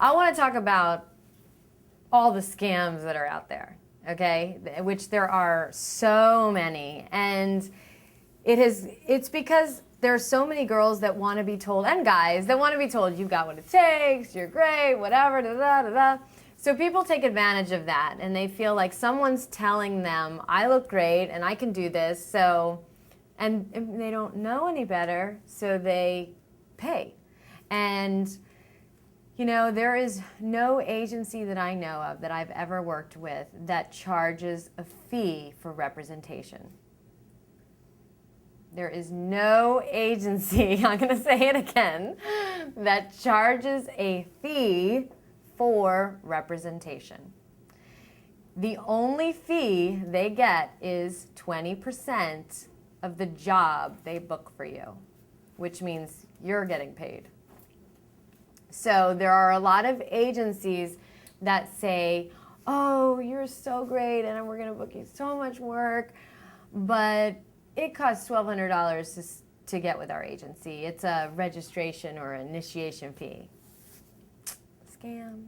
I want to talk about all the scams that are out there, okay? Which there are so many. And it's because there are so many girls that want to be told, and guys that want to be told, you've got what it takes, you're great, whatever, da da da da. So people take advantage of that, and they feel like someone's telling them, I look great and I can do this, and they don't know any better, so they pay. And there is no agency that I know of that I've ever worked with that charges a fee for representation. There is no agency, I'm going to say it again, that charges a fee for representation. The only fee they get is 20% of the job they book for you, which means you're getting paid. So there are a lot of agencies that say, oh, you're so great and we're going to book you so much work, but it costs $1,200 to get with our agency. It's a registration or initiation fee. Scam.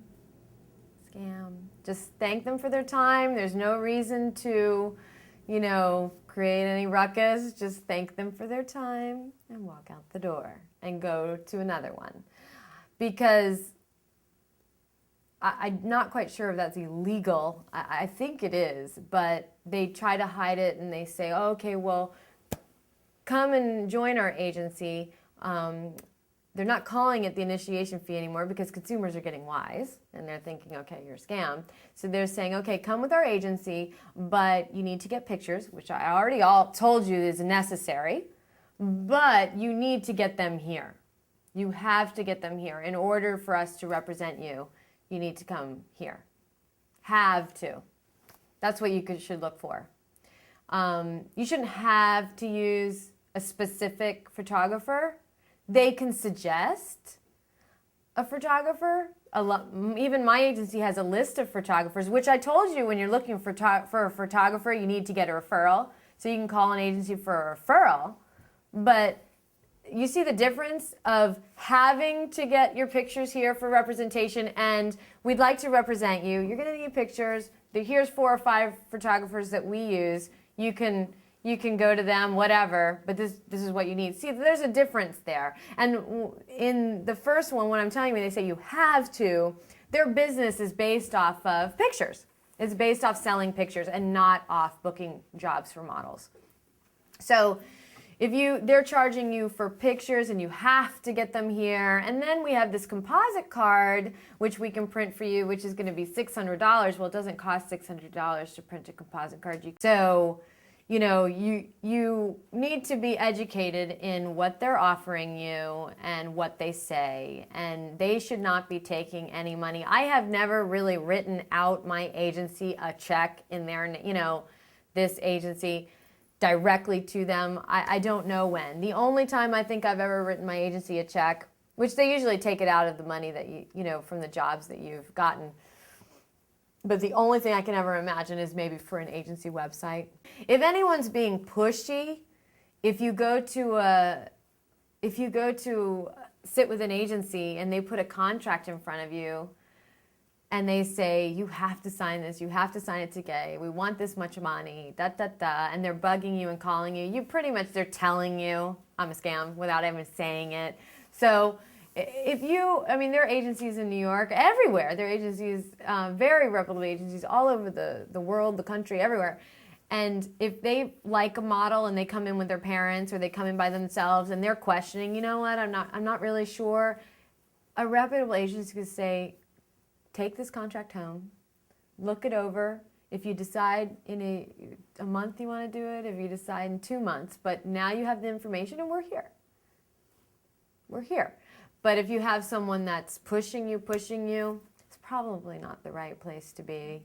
Just thank them for their time. There's no reason to, create any ruckus. Just thank them for their time and walk out the door and go to another one. Because I'm not quite sure if that's illegal. I think it is, but they try to hide it and they say, oh, okay, well, come and join our agency. They're not calling it the initiation fee anymore because consumers are getting wise and they're thinking, okay, you're a scam. So they're saying, okay, come with our agency, but you need to get pictures, which I already told you is necessary, but you need to get them here. You have to get them here. In order for us to represent you, you need to come here. Have to. That's what you should look for. You shouldn't have to use a specific photographer. They can suggest a photographer. Even my agency has a list of photographers, which I told you when you're looking for a photographer, you need to get a referral. So you can call an agency for a referral. But you see the difference of having to get your pictures here for representation, and we'd like to represent you. You're going to need pictures. Here's 4 or 5 photographers that we use. You can go to them, whatever, but this is what you need. See, there's a difference there. And in the first one, when I'm telling you, when they say you have to, their business is based off of pictures. It's based off selling pictures and not off booking jobs for models. So they're charging you for pictures and you have to get them here. And then we have this composite card, which we can print for you, which is going to be $600. Well, it doesn't cost $600 to print a composite card. So, you need to be educated in what they're offering you and what they say. And they should not be taking any money. I have never really written out my agency a check in their, this agency directly to them. I don't know when. The only time I think I've ever written my agency a check, which they usually take it out of the money that from the jobs that you've gotten. But the only thing I can ever imagine is maybe for an agency website. If anyone's being pushy, if you go to sit with an agency and they put a contract in front of you and they say, you have to sign this, you have to sign it today, we want this much money, and they're bugging you and calling you, they're telling you I'm a scam without even saying it. So there are agencies in New York, everywhere. There are agencies, very reputable agencies all over the world, the country, everywhere. And if they like a model and they come in with their parents or they come in by themselves and they're questioning, you know what, I'm not really sure, a reputable agency could say, take this contract home, look it over. If you decide in a month you want to do it, if you decide in 2 months, but now you have the information and we're here. We're here. But if you have someone that's pushing you, it's probably not the right place to be.